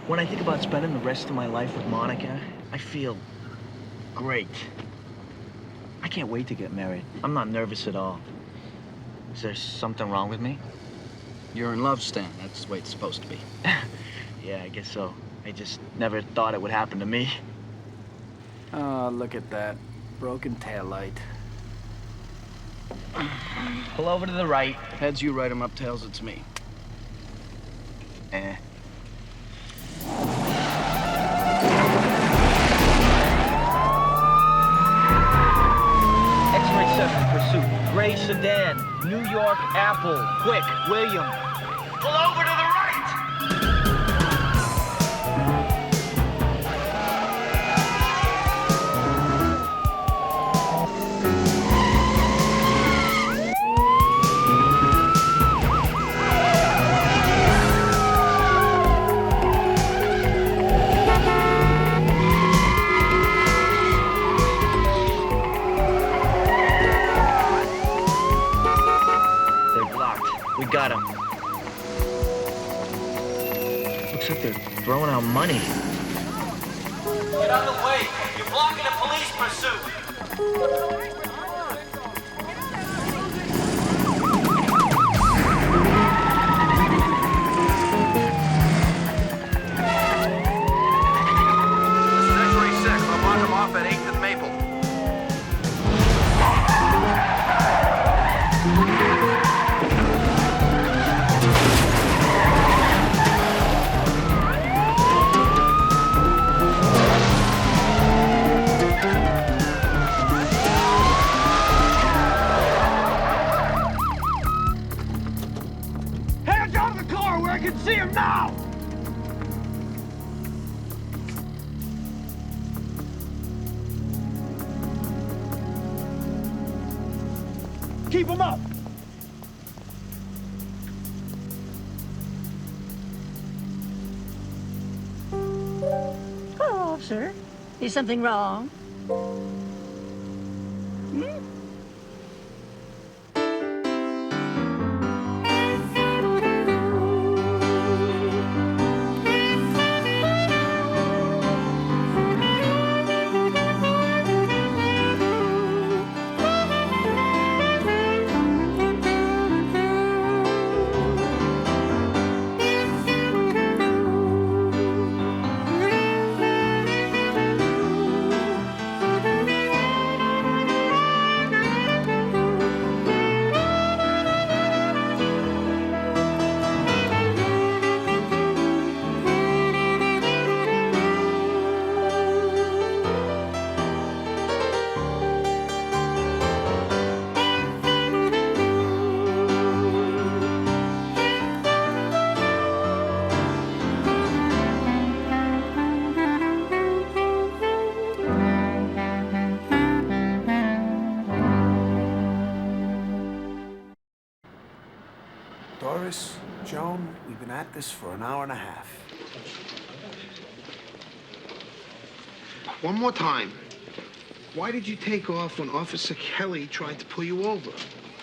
When I think about spending the rest of my life with Monica, I feel great. I can't wait to get married. I'm not nervous at all. Is there something wrong with me? You're in love, Stan. That's the way it's supposed to be. Yeah, I guess so. I just never thought it would happen to me. Oh, look at that. Broken taillight. Pull over to the right. Heads you write 'em up, tails it's me. Eh. X-ray 7 pursuit. Gray sedan. New York Apple. Quick, William. Pull over to the right! We got him. Looks like they're throwing out money. Get out of the way! You're blocking a police pursuit! See him now! Keep him up! Hello, officer. Is something wrong? Doris, Joan, we've been at this for an hour and a half. One more time. Why did you take off when Officer Kelly tried to pull you over?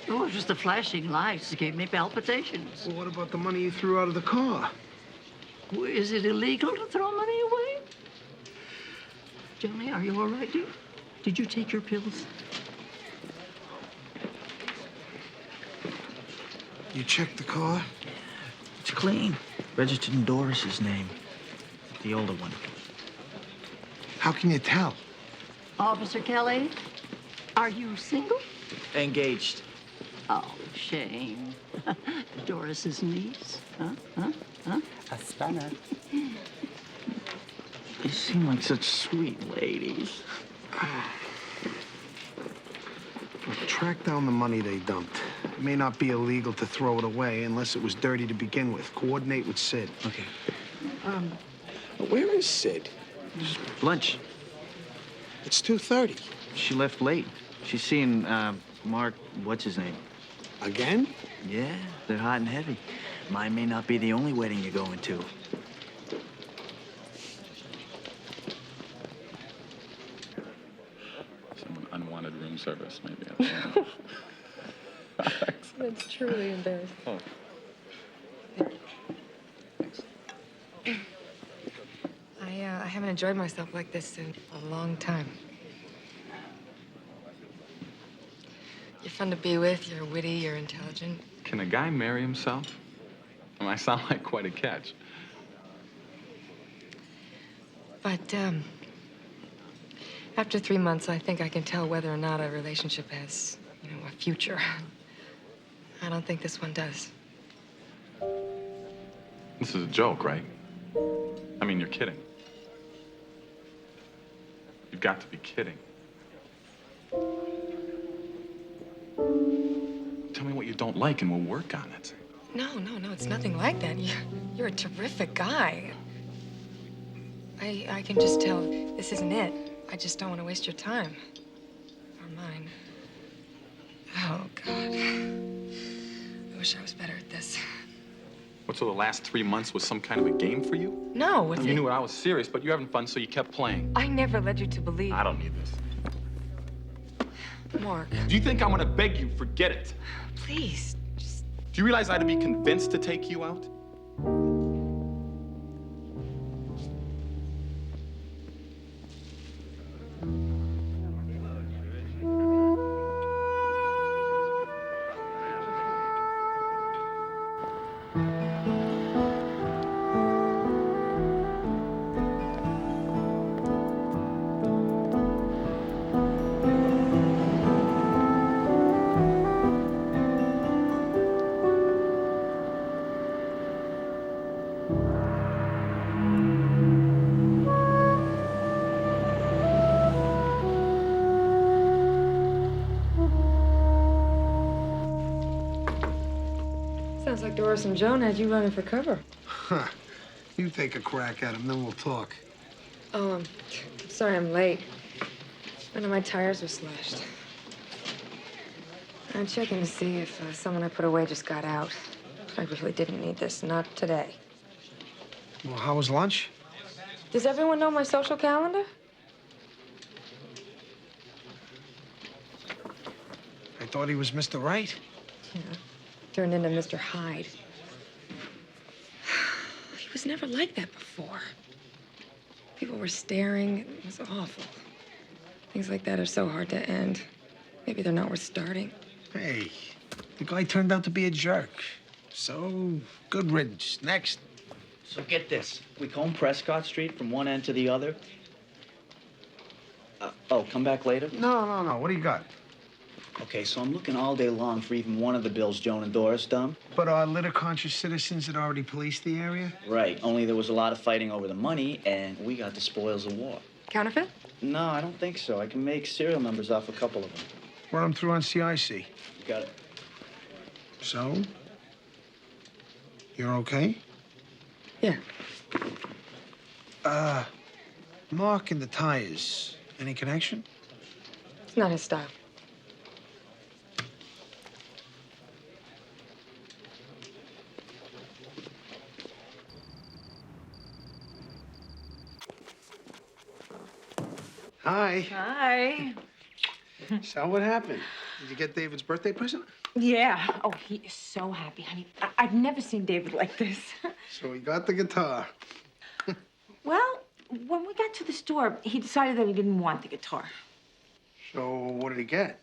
Oh, it was just the flashing lights that gave me palpitations. Well, what about the money you threw out of the car? Is it illegal to throw money away? Johnny, are you all right, dear? Did you take your pills? You checked the car? It's clean. Registered in Doris's name. The older one. How can you tell? Officer Kelly, are you single? Engaged. Oh, shame. Doris's niece? Huh? A stunner. You seem like such sweet ladies. Well, track down the money they dumped. It may not be illegal to throw it away unless it was dirty to begin with. Coordinate with Sid. Okay. Where is Sid? Just lunch. It's 2:30. She left late. She's seeing, Mark, what's his name? Again? Yeah, they're hot and heavy. Mine may not be the only wedding you're going to. Some unwanted room service, maybe. I don't know. That's truly embarrassing. Oh. haven't enjoyed myself like this in a long time. You're fun to be with, you're witty, you're intelligent. Can a guy marry himself? I sound like quite a catch. But, after 3 months, I think I can tell whether or not a relationship has, a future. I don't think this one does. This is a joke, right? I mean, you're kidding. You've got to be kidding. Tell me what you don't like and we'll work on it. No, it's nothing like that. You're a terrific guy. I can just tell this isn't it. I just don't want to waste your time. Or mine. Oh, God. I wish I was better at this. What, so the last 3 months was some kind of a game for you? No, You knew I was serious, but you're having fun, so you kept playing. I never led you to believe. I don't need this. Mark, Do you think I'm gonna beg you? Forget it. please, just... Do you realize I had to be convinced to take you out? Sounds like Doris and Joan had you running for cover. Huh. You take a crack at him, then we'll talk. Oh, I'm sorry I'm late. One of my tires was slashed. I'm checking to see if someone I put away just got out. I really didn't need this, not today. Well, how was lunch? Does everyone know my social calendar? I thought he was Mr. Right. Yeah, turned into Mr. Hyde. He was never like that before. People were staring. It was awful. Things like that are so hard to end. Maybe they're not worth starting. Hey, the guy turned out to be a jerk. So, good riddance. Next. So get this. We comb Prescott Street from one end to the other. Come back later? No. What do you got? Okay, so I'm looking all day long for even one of the bills Joan and Doris done. But our litter-conscious citizens had already policed the area? Right, only there was a lot of fighting over the money, and we got the spoils of war. Counterfeit? No, I don't think so. I can make serial numbers off a couple of them. Run them through on CIC. You got it. So? You're okay? Yeah. Mark and the tires. Any connection? It's not his style. Hi. Hi. So what happened? Did you get David's birthday present? Yeah. Oh, he is so happy, honey. I've never seen David like this. So he got the guitar. Well, when we got to the store, he decided that he didn't want the guitar. So what did he get?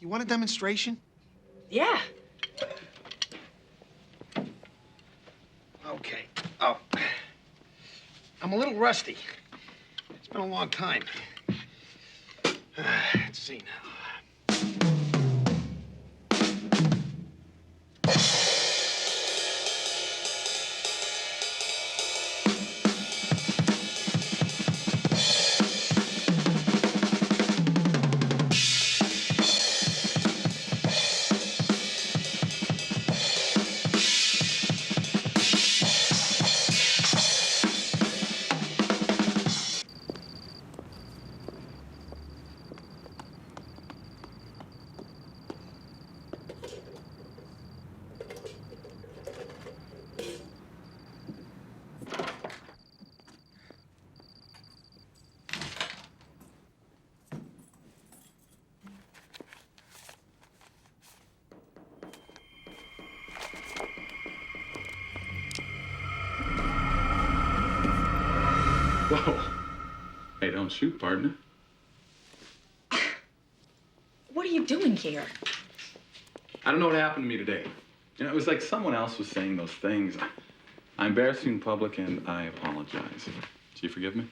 You want a demonstration? Yeah. Okay. Oh. I'm a little rusty. It's been a long time. Let's see now. Whoa. Hey, don't shoot, partner. What are you doing here? I don't know what happened to me today. You know, it was like someone else was saying those things. I embarrassed you in public, and I apologize. Do you forgive me?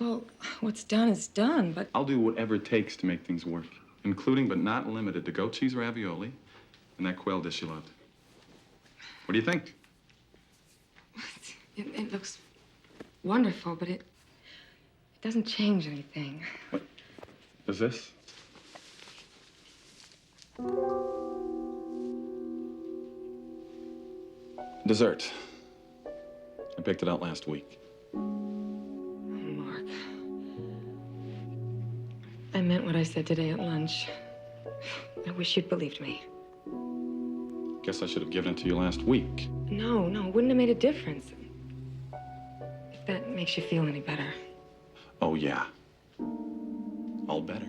Well, what's done is done, but... I'll do whatever it takes to make things work, including but not limited to goat cheese ravioli and that quail dish you loved. What do you think? It looks wonderful, but it doesn't change anything. What is this? Dessert. I picked it out last week. Mark. I meant what I said today at lunch. I wish you'd believed me. Guess I should have given it to you last week. No, it wouldn't have made a difference. If that makes you feel any better. Oh, yeah. All better.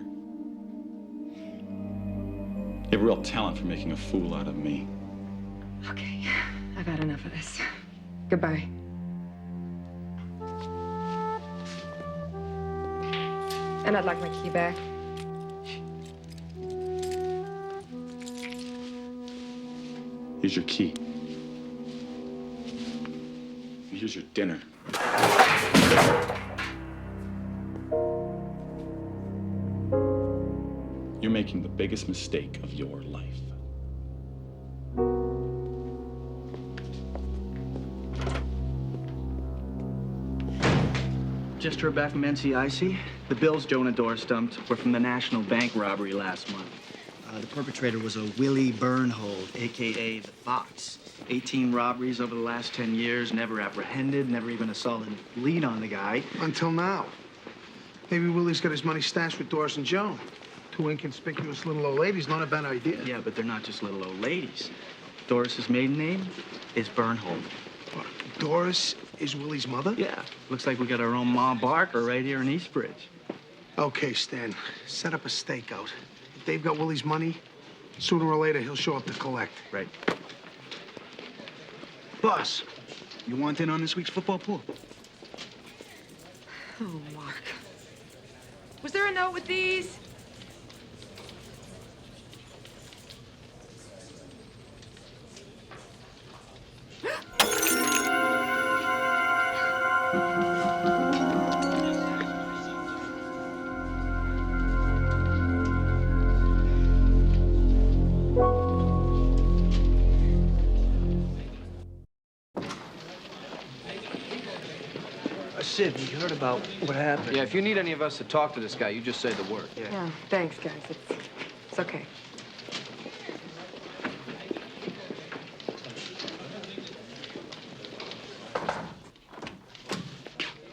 You have a real talent for making a fool out of me. Okay, I've had enough of this. Goodbye. And I'd like my key back. Here's your key. And here's your dinner. You're making the biggest mistake of your life. Just heard back from NCIC. The bills Joe and Dora stumped were from the National Bank robbery last month. The perpetrator was a Willie Bernhold, a.k.a. the Fox. 18 robberies over the last 10 years, never apprehended, never even a solid lead on the guy. Until now. Maybe Willie's got his money stashed with Doris and Joan. Two inconspicuous little old ladies, not a bad idea. Yeah, but they're not just little old ladies. Doris's maiden name is Bernhold. What, Doris is Willie's mother? Yeah, looks like we got our own Ma Barker right here in Eastbridge. Okay, Stan, set up a stakeout. If they've got Willie's money, sooner or later he'll show up to collect. Right. Boss, you want in on this week's football pool? Oh, Mark. Was there a note with these? Sid, you heard about what happened? Yeah, if you need any of us to talk to this guy, you just say the word. Yeah, thanks, guys. It's okay.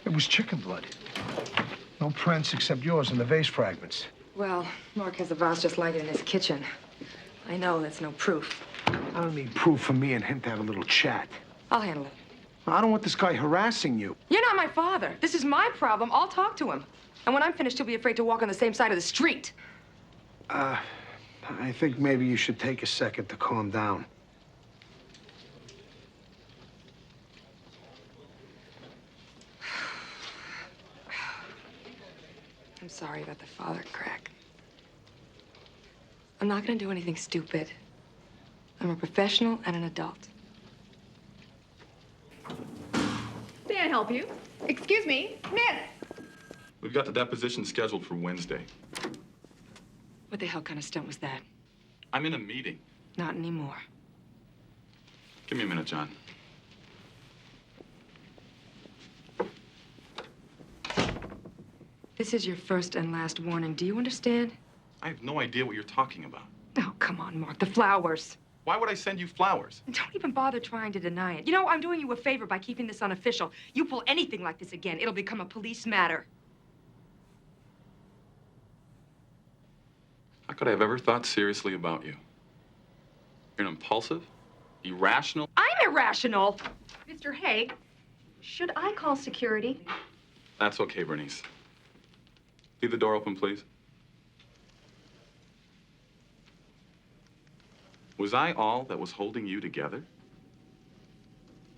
It was chicken blood. No prints except yours and the vase fragments. Well, Mark has a vase just like it in his kitchen. I know that's no proof. I don't need proof for me and him to have a little chat. I'll handle it. I don't want this guy harassing you. You're not my father. This is my problem. I'll talk to him. And when I'm finished, he'll be afraid to walk on the same side of the street. I think maybe you should take a second to calm down. I'm sorry about the father crack. I'm not gonna do anything stupid. I'm a professional and an adult. May I help you? Excuse me, miss. We've got the deposition scheduled for Wednesday. What the hell kind of stunt was that? I'm in a meeting. Not anymore. Give me a minute, John. This is your first and last warning. Do you understand? I have no idea what you're talking about. Oh, come on, Mark. The flowers. Why would I send you flowers? And don't even bother trying to deny it. You know, I'm doing you a favor by keeping this unofficial. You pull anything like this again, it'll become a police matter. How could I have ever thought seriously about you? You're an impulsive, irrational... I'm irrational! Mr. Haig, should I call security? That's okay, Bernice. Leave the door open, please. Was I all that was holding you together?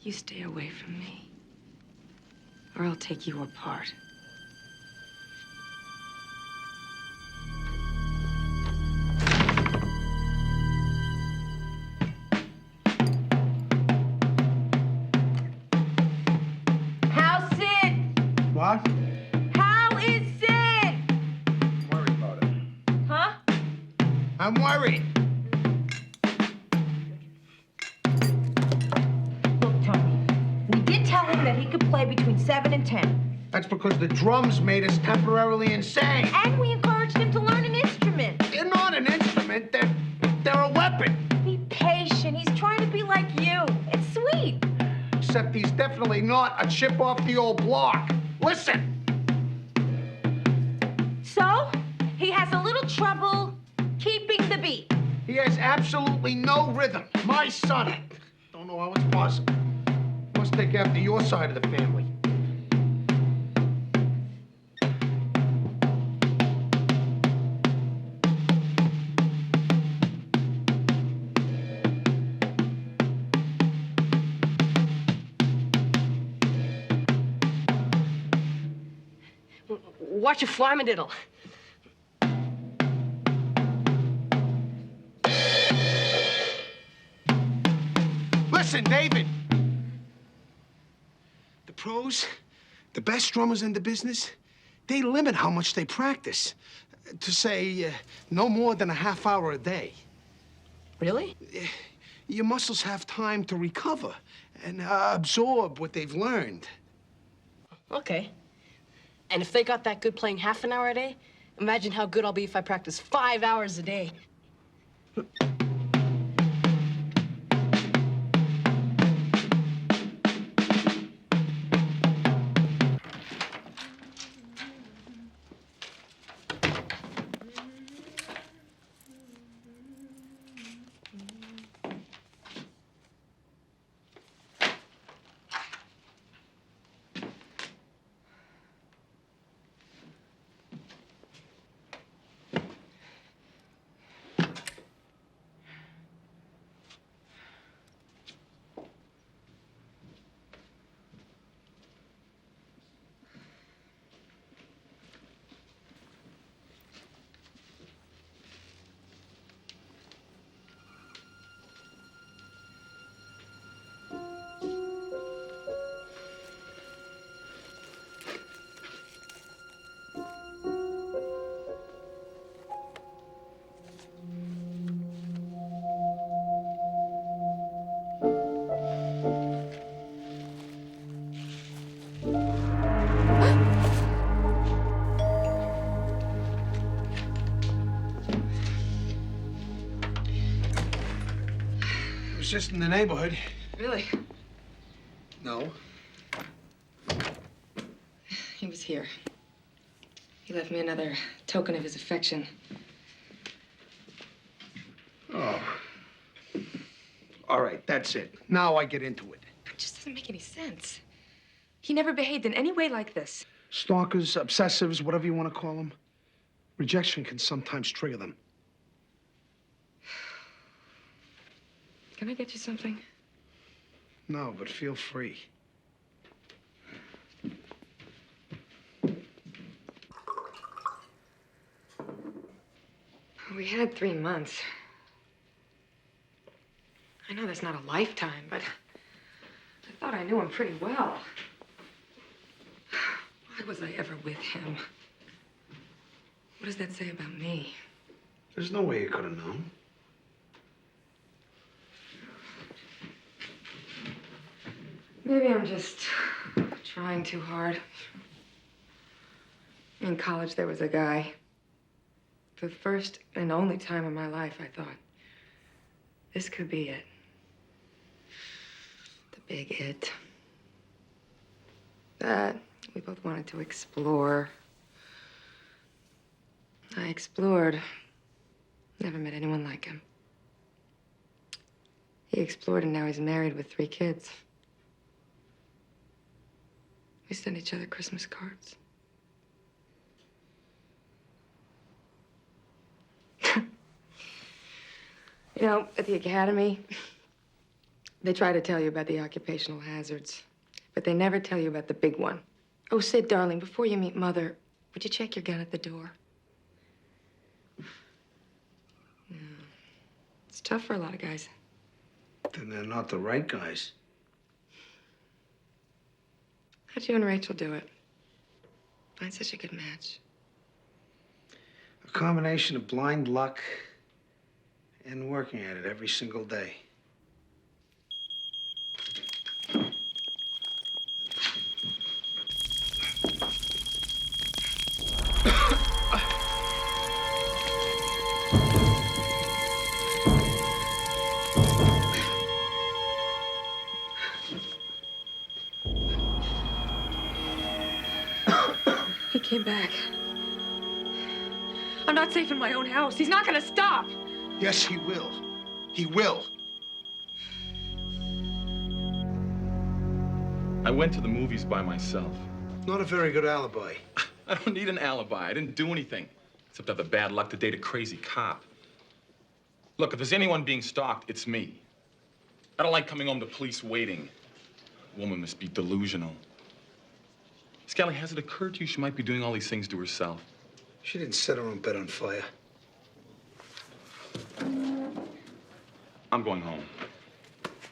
You stay away from me. or I'll take you apart. How's Sid? What? How is Sid? I'm worried about it. Huh? I'm worried. Look, Tony, we did tell him that he could play between 7 and 10. That's because the drums made us temporarily insane. And we encouraged him to learn an instrument. They're not an instrument. They're a weapon. Be patient. He's trying to be like you. It's sweet. Except he's definitely not a chip off the old block. Listen. So, he has a little trouble keeping the beat. He has absolutely no rhythm. My son. Don't know how it's possible. Must take after your side of the family. Watch your flamadiddle. Listen, David. The pros, the best drummers in the business, they limit how much they practice to say no more than a half hour a day. Really? Your muscles have time to recover and absorb what they've learned. Okay. And if they got that good playing half an hour a day, imagine how good I'll be if I practice 5 hours a day. Just in the neighborhood. Really? No. He was here. He left me another token of his affection. Oh. All right, that's it. Now I get into it. It just doesn't make any sense. He never behaved in any way like this. Stalkers, obsessives, whatever you want to call them. Rejection can sometimes trigger them. Can I get you something? No, but feel free. We had 3 months. I know that's not a lifetime, but I thought I knew him pretty well. Why was I ever with him? What does that say about me? There's no way you could have known. Maybe I'm just trying too hard. In college, there was a guy. For the first and only time in my life, I thought, this could be it. The big it. That we both wanted to explore. I explored. Never met anyone like him. He explored, and now he's married with 3 kids. We send each other Christmas cards. You know, at the academy, they try to tell you about the occupational hazards, but they never tell you about the big one, Oh, Sid, darling, before you meet Mother, would you check your gun at the door? Yeah. It's tough for a lot of guys. Then they're not the right guys. How'd you and Rachel do it? Find such a good match. A combination of blind luck and working at it every single day. He came back. I'm not safe in my own house. He's not gonna stop. Yes, he will. He will. I went to the movies by myself. Not a very good alibi. I don't need an alibi. I didn't do anything, except have the bad luck to date a crazy cop. Look, if there's anyone being stalked, it's me. I don't like coming home to police waiting. A woman must be delusional. Scally, has it occurred to you she might be doing all these things to herself? She didn't set her own bed on fire. I'm going home.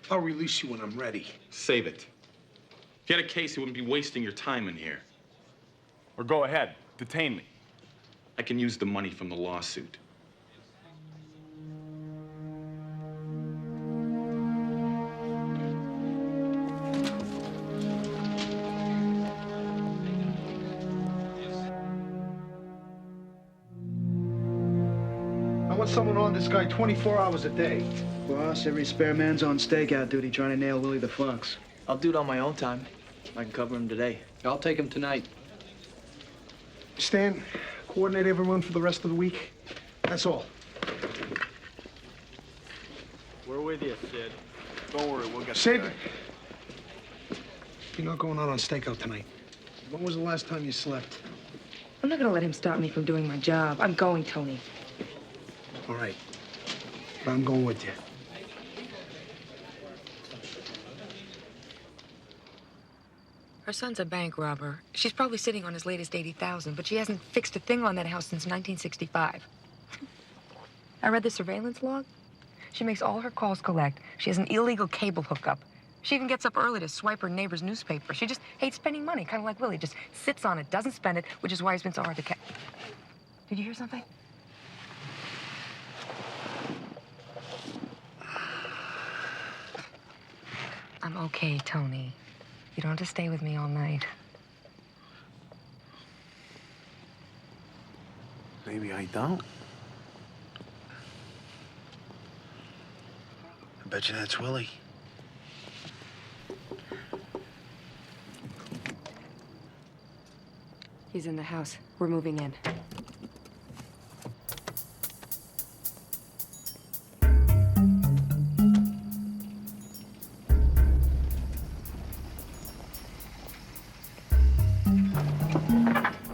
I'll release you when I'm ready. Save it. If you had a case, you wouldn't be wasting your time in here. Or go ahead, detain me. I can use the money from the lawsuit. I want someone on this guy 24 hours a day. Boss, every spare man's on stakeout duty trying to nail Willie the Fox. I'll do it on my own time. I can cover him today. I'll take him tonight. Stan, coordinate everyone for the rest of the week. That's all. We're with you, Sid. Don't worry, we'll get Sid, you're not going out on stakeout tonight. When was the last time you slept? I'm not gonna let him stop me from doing my job. I'm going, Tony. All right. But I'm going with you. Her son's a bank robber. She's probably sitting on his latest 80,000, but she hasn't fixed a thing on that house since 1965. I read the surveillance log. She makes all her calls collect. She has an illegal cable hookup. She even gets up early to swipe her neighbor's newspaper. She just hates spending money, kind of like Willie. Just sits on it, doesn't spend it, which is why he's been so hard to catch. Did you hear something? I'm okay, Tony. You don't have to stay with me all night. Maybe I don't. I bet you that's Willie. He's in the house. We're moving in.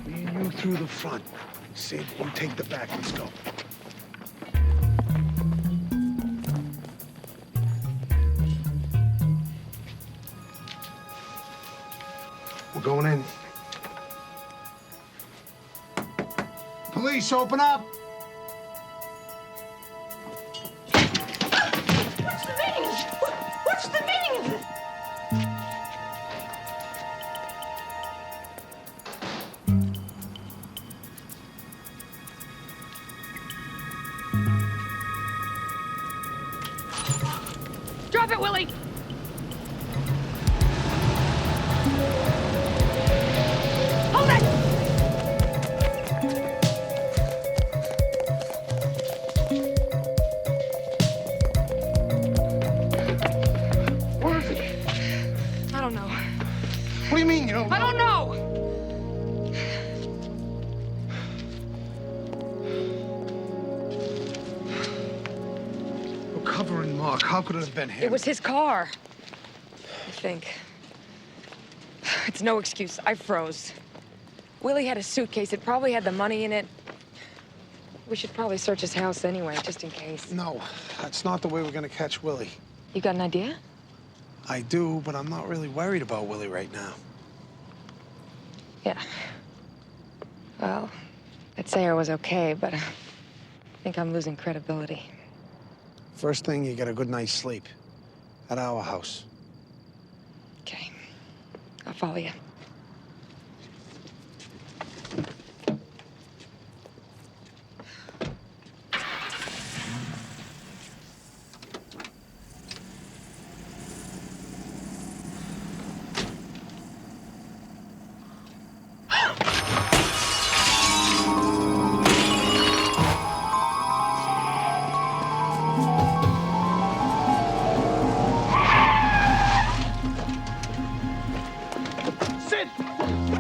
Me and you through the front. Sid, you take the back. Let's go. We're going in. Police, open up! What's the meaning? What's the meaning of this? Drop it, Willie! Hold it! Where is he? I don't know. What do you mean you don't know? I don't know! We're covering Mark. How could it have been him? It was his car. I think. It's no excuse. I froze. Willie had a suitcase. It probably had the money in it. We should probably search his house anyway, just in case. No, that's not the way we're gonna catch Willie. You got an idea? I do, but I'm not really worried about Willie right now. Yeah. Well, I'd say I was okay, but I think I'm losing credibility. First thing, you get a good night's sleep at our house. Okay. I'll follow you.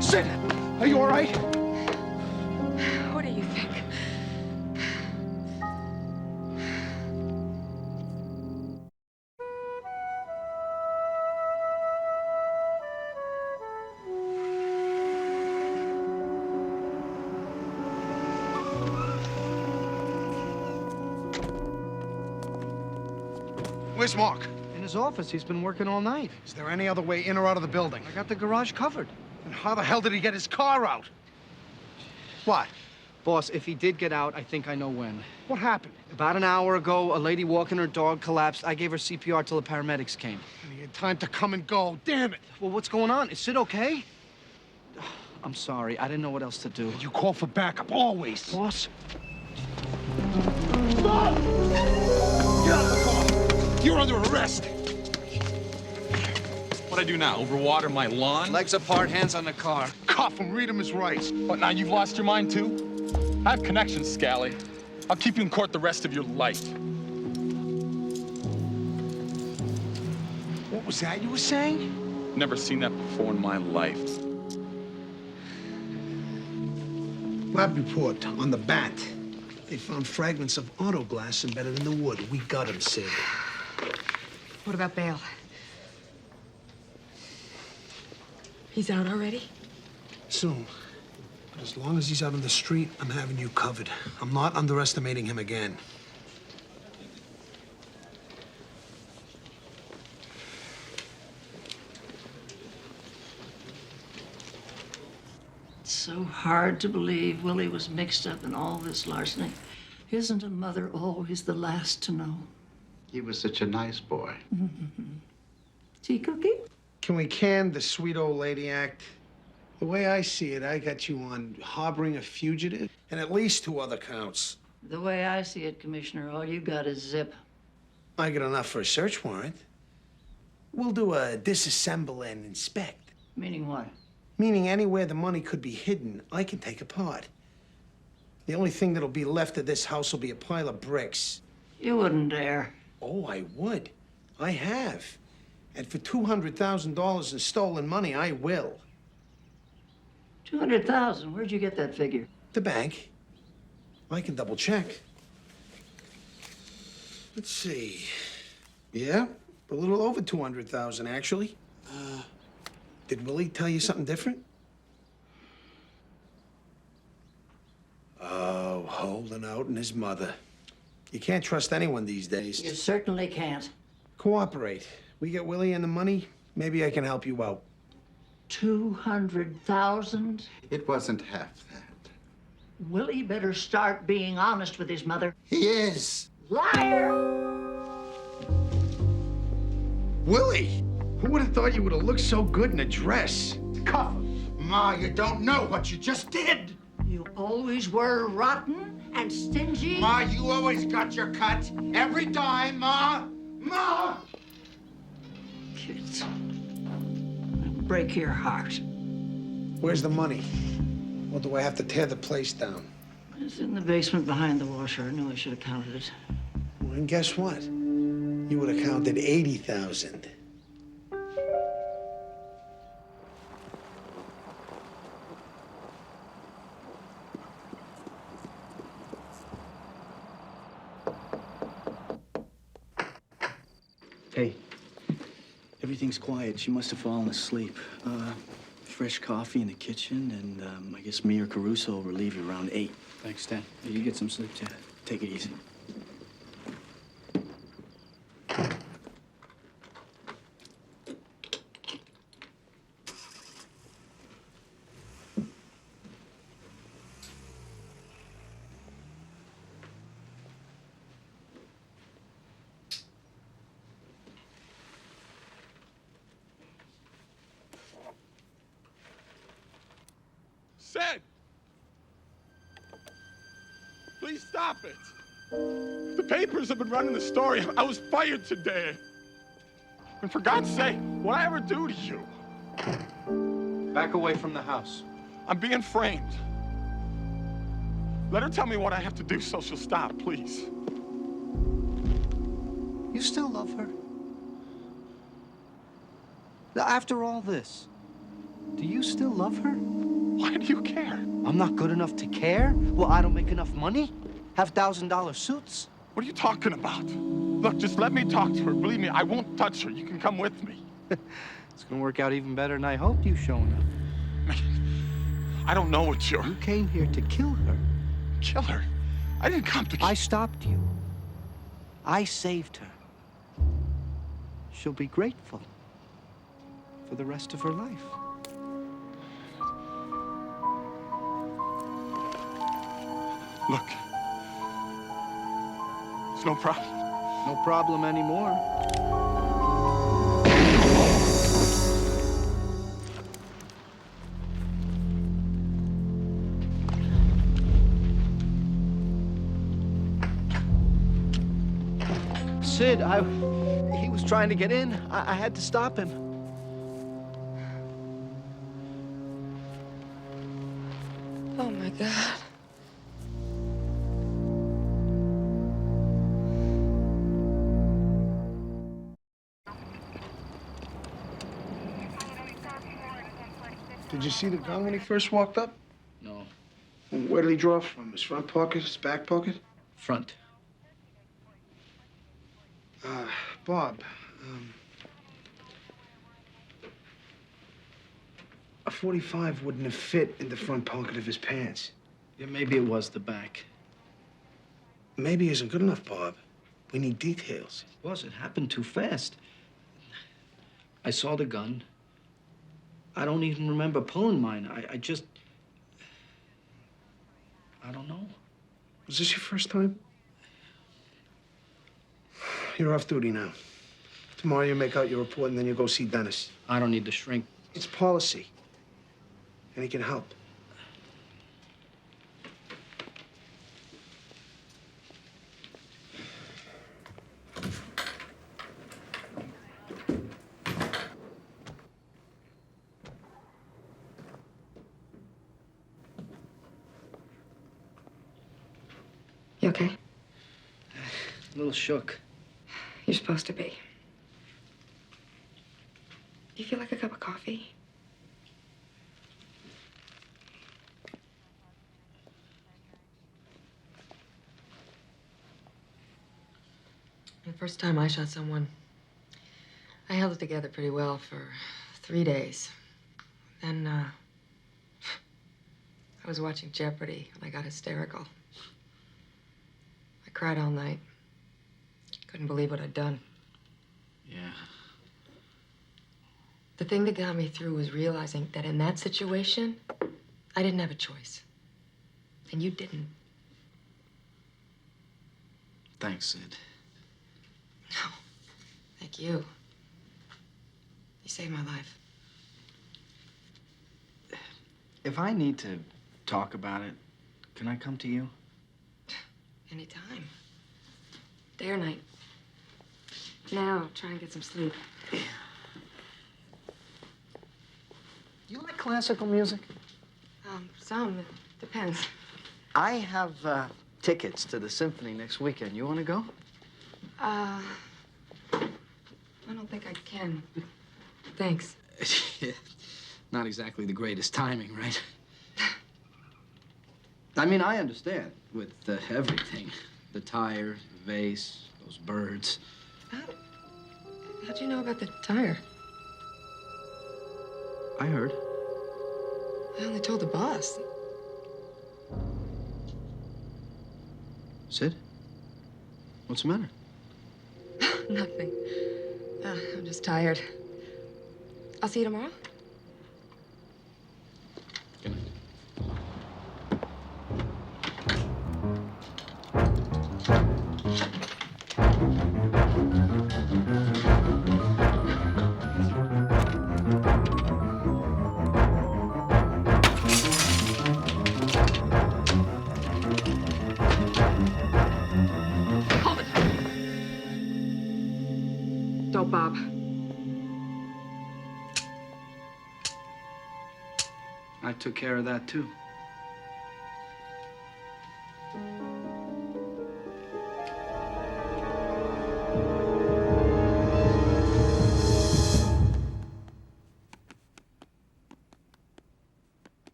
Sid! Are you all right? What do you think? Where's Mark? In his office. He's been working all night. Is there any other way in or out of the building? I got the garage covered. And how the hell did he get his car out? What? Boss, if he did get out, I think I know when. What happened? About an hour ago, a lady walking her dog collapsed. I gave her CPR till the paramedics came. And he had time to come and go. Damn it! Well, what's going on? Is Sid okay? I'm sorry. I didn't know what else to do. You call for backup, always. Boss? Stop! Get out of the car! You're under arrest! What'd I do now? Overwater my lawn? Legs apart, hands on the car. Cuff him, read him his rights. What, now you've lost your mind too? I have connections, Scally. I'll keep you in court the rest of your life. What was that you were saying? Never seen that before in my life. Lab report on the bat. They found fragments of auto glass embedded in the wood. We got him, Sid. What about bail? He's out already? Soon. But as long as he's out on the street, I'm having you covered. I'm not underestimating him again. It's so hard to believe Willie was mixed up in all this larceny. Isn't a mother always the last to know? He was such a nice boy. Tea cookie? Can we can the sweet old lady act? The way I see it, I got you on harboring a fugitive and at least 2 other counts. The way I see it, Commissioner, all you got is zip. I get enough for a search warrant. We'll do a disassemble and inspect. Meaning what? Meaning anywhere the money could be hidden, I can take apart. The only thing that'll be left of this house will be a pile of bricks. You wouldn't dare. Oh, I would. I have. And for $200,000 in stolen money, I will. 200,000. Where'd you get that figure? The bank. I can double check. Let's see. Yeah, a little over 200,000, actually. Did Willie tell you something different? Oh, holding out on his mother. You can't trust anyone these days. You certainly can't. Cooperate. We get Willie and the money, maybe I can help you out. 200,000? It wasn't half that. Willie better start being honest with his mother. He is. Liar! Willie! Who would have thought you would have looked so good in a dress? Cuff him. Ma, you don't know what you just did. You always were rotten and stingy. Ma, you always got your cut. Every dime, Ma. Ma! Kids. Break your heart. Where's the money? Or do I have to tear the place down? It's in the basement behind the washer. I knew I should have counted it. Well, and guess what? You would have counted 80,000. Hey, everything's quiet. She must have fallen asleep. Fresh coffee in the kitchen, and I guess me or Caruso will relieve you around 8. Thanks, Stan. You get some sleep, too. Take it easy. Sid! Please stop it. The papers have been running the story. I was fired today. And for God's sake, what'd I ever do to you? Back away from the house. I'm being framed. Let her tell me what I have to do so she'll stop, please. You still love her? After all this, do you still love her? Why do you care? I'm not good enough to care? Well, I don't make enough money? Have $1,000 suits? What are you talking about? Look, just let me talk to her. Believe me, I won't touch her. You can come with me. It's gonna work out even better than I hoped you showing up. I don't know what you're... You came here to kill her. Kill her? I didn't come to... I stopped you. I saved her. She'll be grateful for the rest of her life. Look. It's no problem. No problem anymore. Sid, he was trying to get in. I had to stop him. Oh, my God. Did you see the gun when he first walked up? No. Where did he draw from? His front pocket, his back pocket? Front. Bob, a .45 wouldn't have fit in the front pocket of his pants. Yeah, maybe it was the back. Maybe isn't good enough, Bob. We need details. It was. It happened too fast. I saw the gun. I don't even remember pulling mine. I just... I don't know. Was this your first time? You're off duty now. Tomorrow you make out your report and then you go see Dennis. I don't need to shrink. It's policy. And he can help. You okay? A little shook. You're supposed to be. You feel like a cup of coffee? The first time I shot someone, I held it together pretty well for 3 days. Then, I was watching Jeopardy and I got hysterical. I cried all night. Couldn't believe what I'd done. Yeah. The thing that got me through was realizing that in that situation, I didn't have a choice. And you didn't. Thanks, Sid. No. Thank you. You saved my life. If I need to talk about it, can I come to you? Anytime. Day or night. Now, try and get some sleep. You like classical music? Some. It depends. I have tickets to the symphony next weekend. You want to go? I don't think I can. Thanks. Not exactly the greatest timing, right? I mean, I understand with everything. The tire, the vase, those birds. How'd you know about the tire? I heard. I only told the boss. Sid? What's the matter? Nothing. I'm just tired. I'll see you tomorrow. Good night. help Bob. I took care of that, too.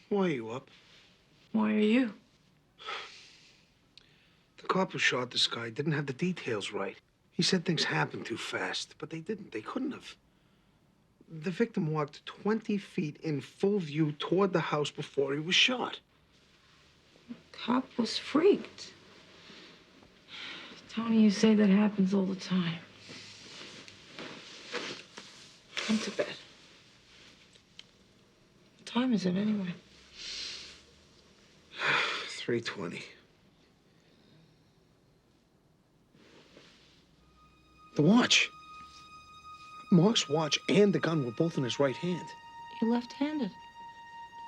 Why are you up? Why are you? The cop who shot this guy didn't have the details right. He said things happened too fast, but they didn't. They couldn't have. The victim walked 20 feet in full view toward the house before he was shot. Cop was freaked. Tony, you say that happens all the time. Come to bed. What time is it anyway? 3:20. The watch. Mark's watch and the gun were both in his right hand. You're left-handed.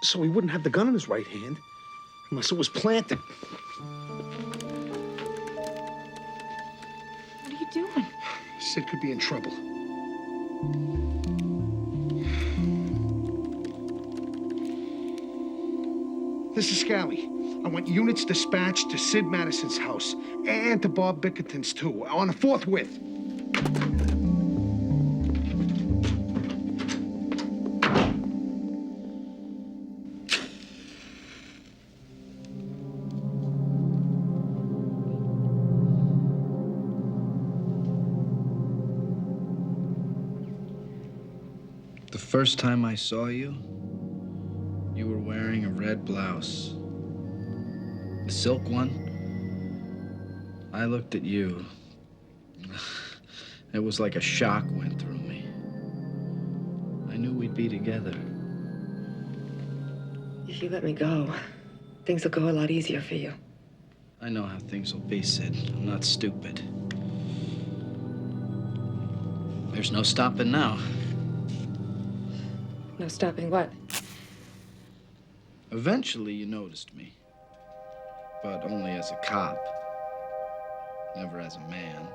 So he wouldn't have the gun in his right hand unless it was planted. What are you doing? Sid could be in trouble. This is Scally. I want units dispatched to Sid Madison's house and to Bob Bickerton's, too, on a forthwith. The first time I saw you, you were wearing a red blouse. The silk one. I looked at you. It was like a shock went through me. I knew we'd be together. If you let me go, things will go a lot easier for you. I know how things will be, Sid. I'm not stupid. There's no stopping now. No stopping what? Eventually, you noticed me. But only as a cop. Never as a man.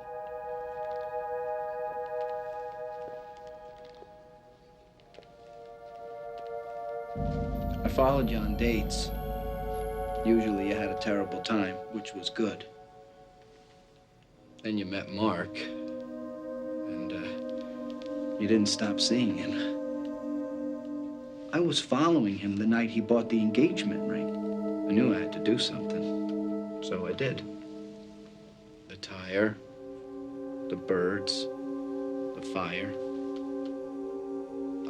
I followed you on dates. Usually you had a terrible time, which was good. Then you met Mark. And, you didn't stop seeing him. I was following him the night he bought the engagement ring. I knew I had to do something, so I did. The tire, the birds, the fire.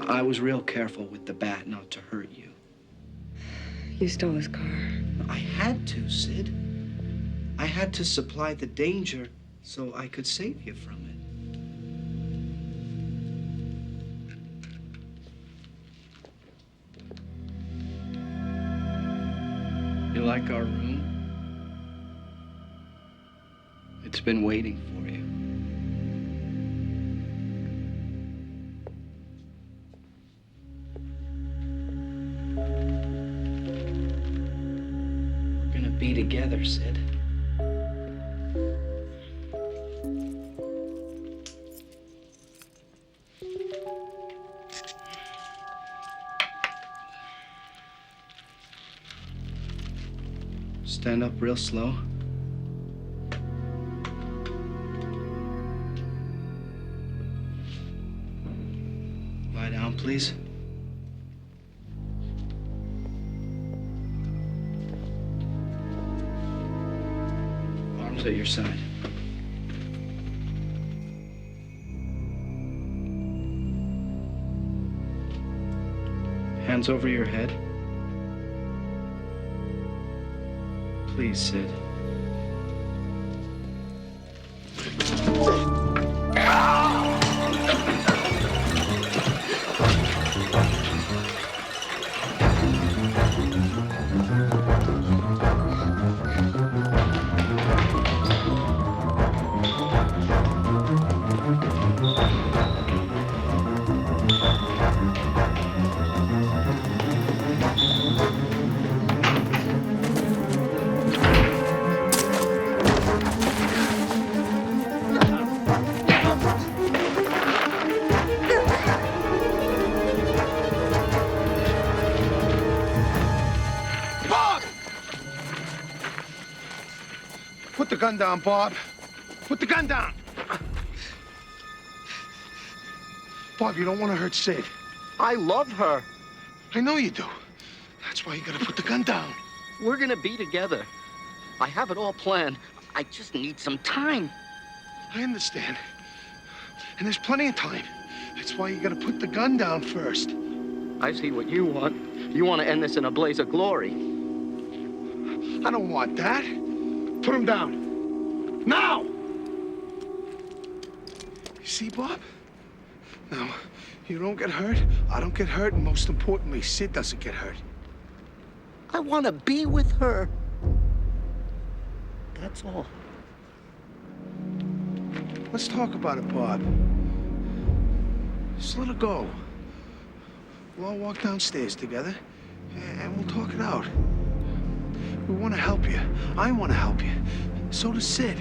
I was real careful with the bat not to hurt you. You stole his car. I had to, Sid. I had to supply the danger so I could save you from it. You like our room? It's been waiting for you. We're gonna be together, Sid. Stand up real slow. Lie down, please. Arms at your side. Hands over your head. Please, Sid. Put the gun down, Bob. Put the gun down. Bob, you don't want to hurt Sid. I love her. I know you do. That's why you gotta put the gun down. We're gonna be together. I have it all planned. I just need some time. I understand. And there's plenty of time. That's why you gotta put the gun down first. I see what you want. You want to end this in a blaze of glory. I don't want that. Put him down. Now! You see, Bob? Now, you don't get hurt, I don't get hurt, and most importantly, Sid doesn't get hurt. I want to be with her. That's all. Let's talk about it, Bob. Just let her go. We'll all walk downstairs together, and we'll talk it out. We want to help you. I want to help you. So does Sid.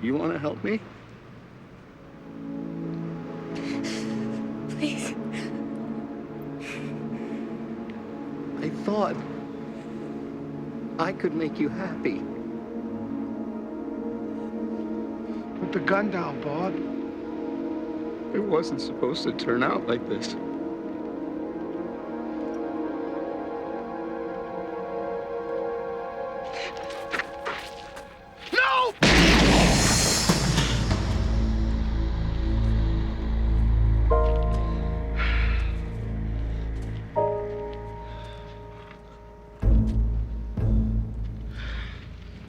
You want to help me? Please. I thought I could make you happy. Put the gun down, Bob. It wasn't supposed to turn out like this. No!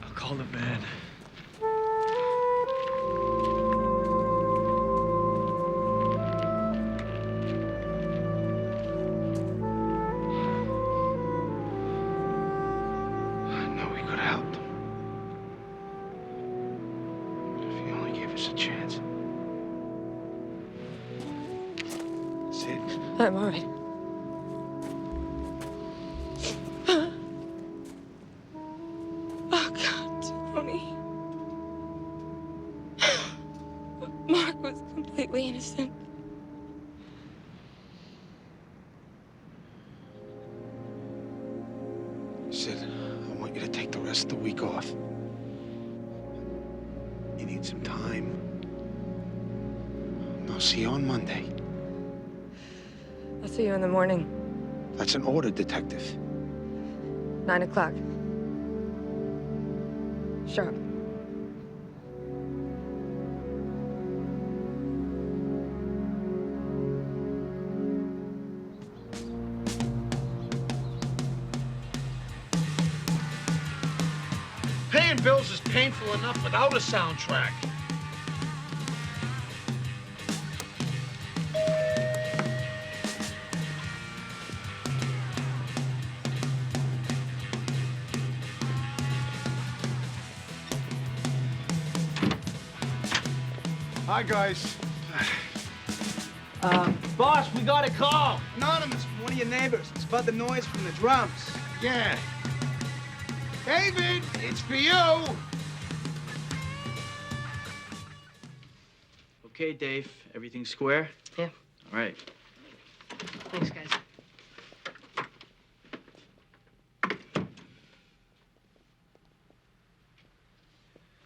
I'll call the van. I know we could have helped him. If he only gave us a chance. Sid. I'm all right. Oh, God, Tony. Mark was completely innocent. Sid, I want you to take the rest of the week off. You need some time. I'll see you on Monday. I'll see you in the morning, That's an order, Detective. 9 o'clock. Sharp. Paying bills is painful enough without a soundtrack. Hi, guys. Boss, we got a call. Anonymous from one of your neighbors. It's about the noise from the drums. Yeah. David, it's for you. Okay, Dave. Everything square? Yeah. All right. Thanks, guys.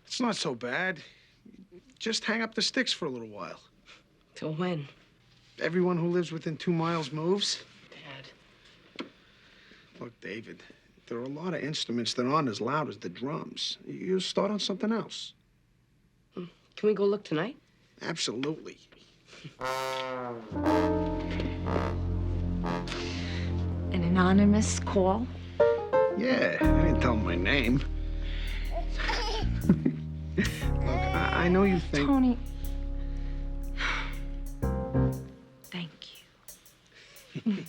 It's not so bad. Just hang up the sticks for a little while. Till when? Everyone who lives within 2 miles moves. Dad. Look, David, there are a lot of instruments that aren't as loud as the drums. You start on something else. Can we go look tonight? Absolutely. An anonymous call? Yeah, I didn't tell him my name. Look, I know you think... Tony. Thank you.